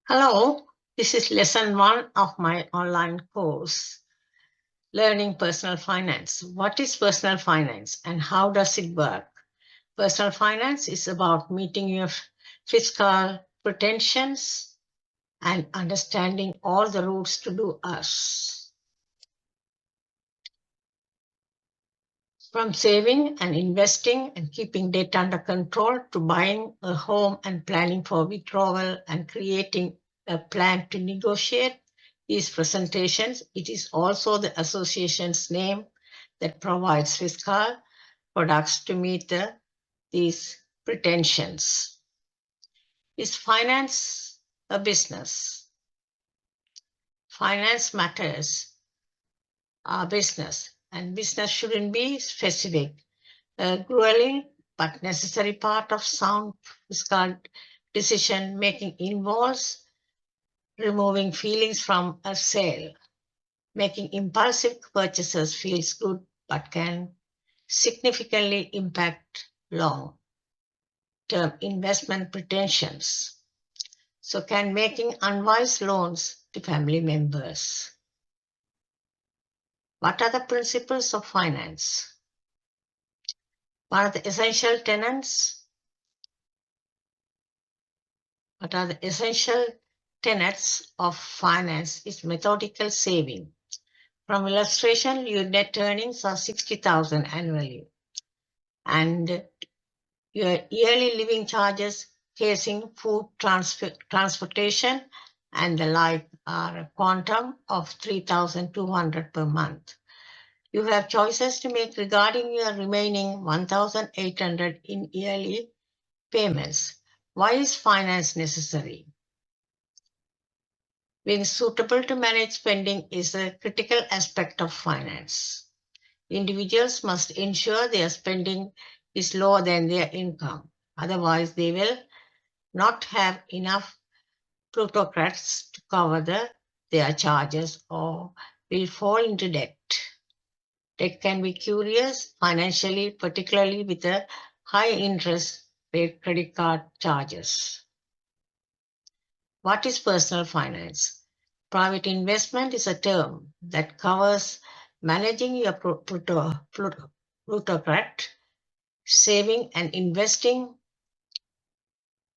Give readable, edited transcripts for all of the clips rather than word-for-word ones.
Hello, this is lesson 1 of my online course, Learning Personal Finance. What is personal finance and how does it work? Personal finance is about meeting your fiscal pretensions and understanding all the routes to do us. From saving and investing and keeping debt under control to buying a home and planning for withdrawal and creating a plan to negotiate these presentations, it is also the association's name that provides fiscal products to meet these pretensions. Is finance a business? Finance matters are business, and business shouldn't be specific. A grueling but necessary part of sound fiscal decision making involves removing feelings from a sale. Making impulsive purchases feels good but can significantly impact long term investment pretensions. So, can making unwise loans to family members. What are the principles of finance? What are the essential tenets? What are the essential tenets of finance is methodical saving. From illustration, your net earnings are 60,000 annually, and your yearly living charges, facing food, transportation, and the like are a quantum of 3,200 per month. You have choices to make regarding your remaining 1,800 in yearly payments. Why is finance necessary? Being suitable to manage spending is a critical aspect of finance. Individuals must ensure their spending is lower than their income. Otherwise, they will not have enough plutocrats to cover their charges or will fall into debt. Debt can be curious financially, particularly with a high interest rate credit card charges. What is personal finance? Private investment is a term that covers managing your plutocrat, saving and investing.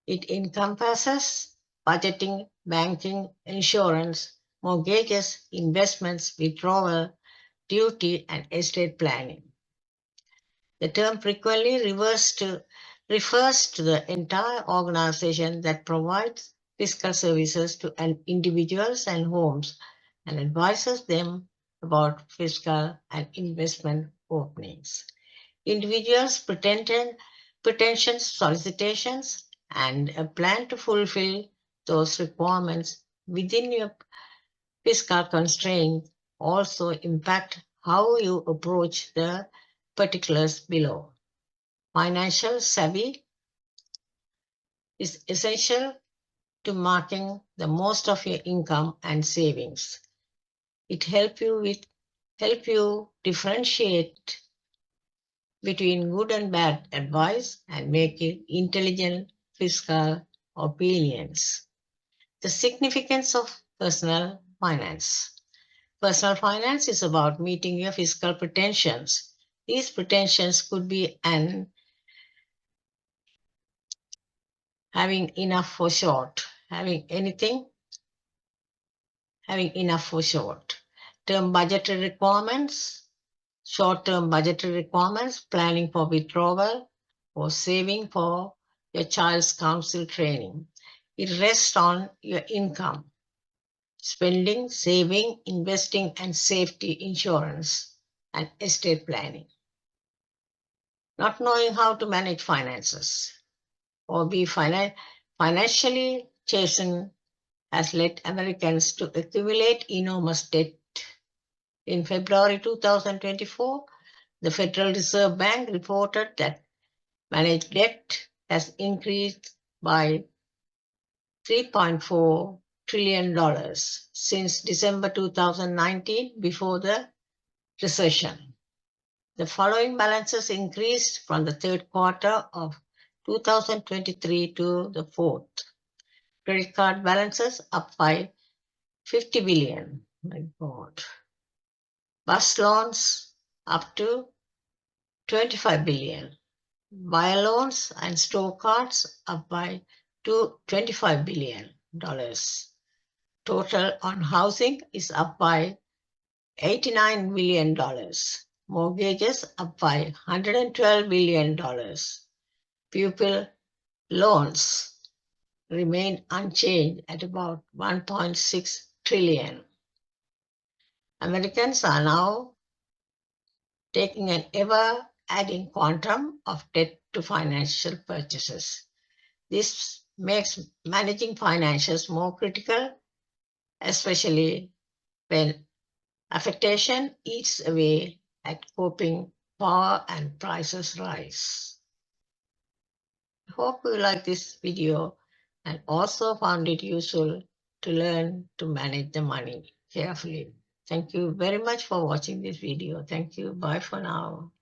It encompasses budgeting, banking, insurance, mortgages, investments, withdrawal, duty, and estate planning. The term frequently refers to the entire organization that provides fiscal services to individuals and homes and advises them about fiscal and investment openings. Individuals' pretensions, solicitations, and a plan to fulfill those requirements within your fiscal constraints also impact how you approach the particulars below. Financial savvy is essential to making the most of your income and savings. It help you differentiate between good and bad advice and make intelligent fiscal opinions. The significance of personal finance. Personal finance is about meeting your fiscal pretensions. These pretensions could be having enough for short, having enough for short. Term budgetary requirements, short-term budgetary requirements, planning for withdrawal, or saving for your child's council training. It rests on your income, spending, saving, investing, and safety insurance, and estate planning. Not knowing how to manage finances or be financially chastened has led Americans to accumulate enormous debt. In February 2024, the Federal Reserve Bank reported that managed debt has increased by $3.4 trillion since December 2019 before the recession. The following balances increased from the third quarter of 2023 to the fourth. Credit card balances up by 50 billion. My God. Bus loans up to 25 billion. Buyer loans and store cards up by $25 billion. Total on housing is up by $89 billion. Mortgages up by $112 billion. Pupil loans remain unchanged at about 1.6 trillion. Americans are now taking an ever-adding quantum of debt to financial purchases. This makes managing finances more critical, especially when affectation eats away at coping power and prices rise. I hope you like this video and also found it useful to learn to manage the money carefully. Thank you very much for watching this video. Thank you. Bye for now.